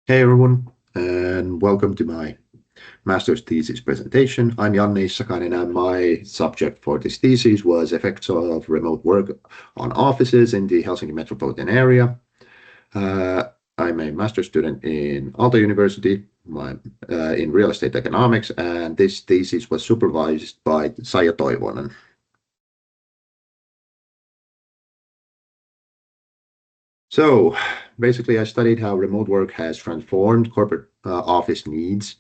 Hey everyone, and welcome to my master's thesis presentation. I'm Janne Issakainen, and my subject for this thesis was effects of remote work on offices in the Helsinki metropolitan area. Uh, I'm a master's student in Aalto University in real estate economics, and this thesis was supervised by Saija Toivonen. So basically, I studied how remote work has transformed corporate office needs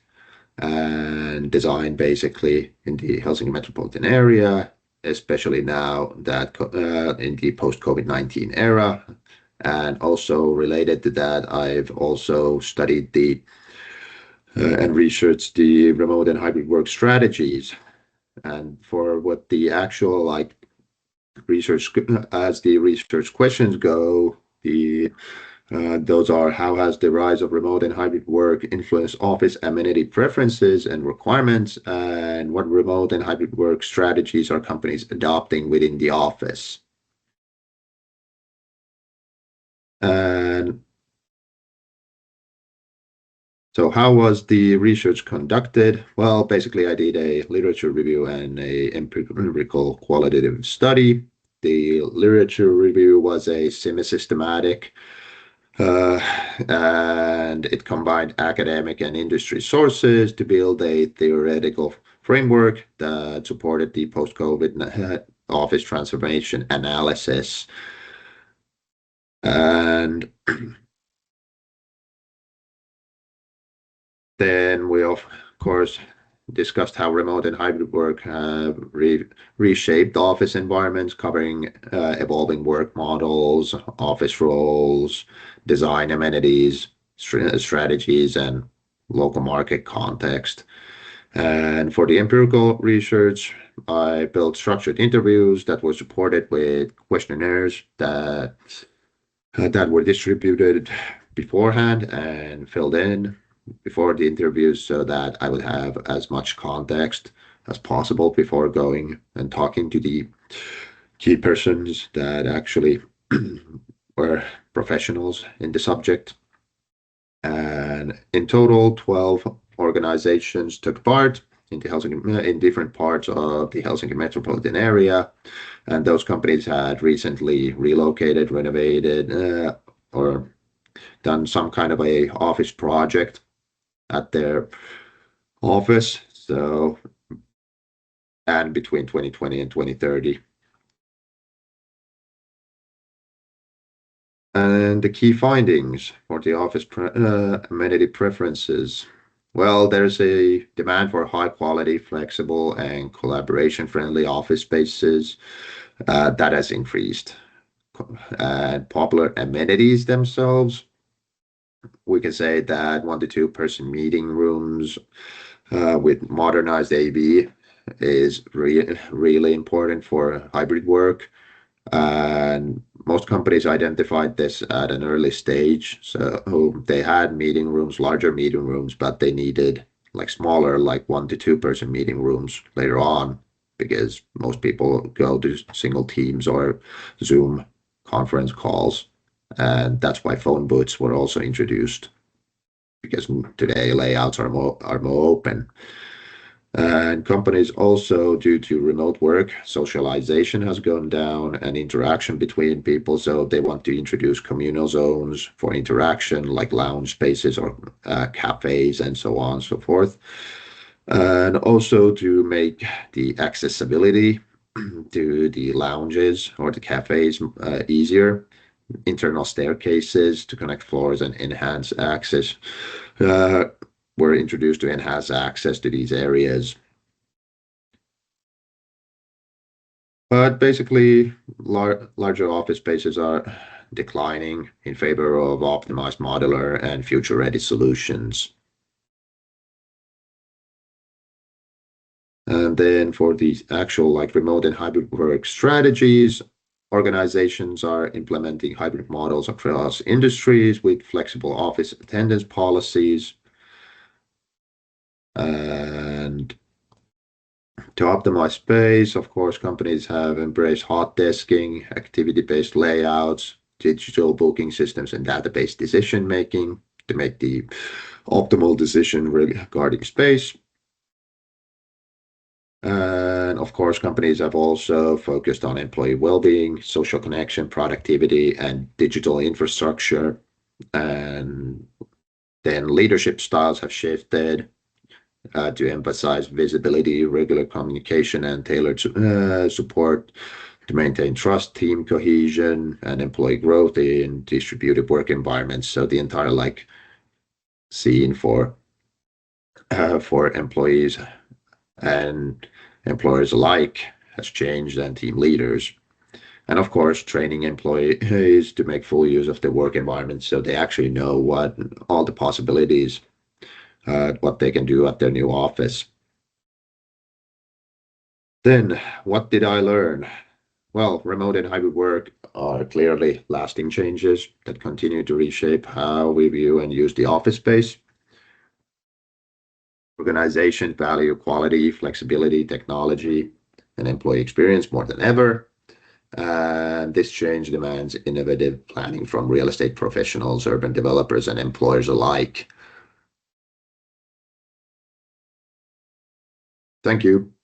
and design basically in the Helsinki metropolitan area, especially now that in the post-COVID-19 era. And also related to that, I've also studied and researched the remote and hybrid work strategies. And for what the actual research, as the research questions go, those are: how has the rise of remote and hybrid work influenced office amenity preferences and requirements, and what remote and hybrid work strategies are companies adopting within the office? And so how was the research conducted? Well, basically, I did a literature review and a empirical qualitative study. The literature review was a semi-systematic and it combined academic and industry sources to build a theoretical framework that supported the post-COVID office transformation analysis. And then we, of course, discussed how remote and hybrid work have reshaped office environments, covering evolving work models, office roles, design amenities, strategies, and local market context. And for the empirical research, I built structured interviews that were supported with questionnaires that were distributed beforehand and filled in before the interviews so that I would have as much context as possible before going and talking to the key persons that actually were professionals in the subject. And in total, 12 organizations took part in different parts of the Helsinki metropolitan area. And those companies had recently relocated, renovated, or done some kind of a office project at their office. So, and between 2020 and 2030. And the key findings for the office amenity preferences. Well, there's a demand for high quality, flexible, and collaboration friendly office spaces that has increased. And popular amenities themselves, we can say that 1 to 2 person meeting rooms with modernized AV is really important for hybrid work. And most companies identified this at an early stage. So they had meeting rooms, larger meeting rooms, but they needed like smaller, like 1 to 2 person meeting rooms later on, because most people go to single Teams or Zoom conference calls. And that's why phone booths were also introduced, because today layouts are more open. And companies also, due to remote work, socialization has gone down and interaction between people. So they want to introduce communal zones for interaction, like lounge spaces or cafes and so on and so forth. And also to make the accessibility to the lounges or the cafes easier. Internal staircases to connect floors and enhance access were introduced to enhance access to these areas. But basically, larger office spaces are declining in favor of optimized modular and future-ready solutions. And then for the actual remote and hybrid work strategies, organizations are implementing hybrid models across industries with flexible office attendance policies. And to optimize space, of course, companies have embraced hot desking, activity-based layouts, digital booking systems, and database decision making to make the optimal decision regarding space. And of course, companies have also focused on employee well-being, social connection, productivity, and digital infrastructure. And then leadership styles have shifted to emphasize visibility, regular communication, and tailored support to maintain trust, team cohesion, and employee growth in distributed work environments. So the entire scene for employees and employers alike has changed, and team leaders. And of course, training employees to make full use of their work environment so they actually know what all the possibilities, what they can do at their new office. Then, what did I learn? Well, remote and hybrid work are clearly lasting changes that continue to reshape how we view and use the office space. Organizations value quality, flexibility, technology, and employee experience more than ever. And this change demands innovative planning from real estate professionals, urban developers, and employers alike. Thank you.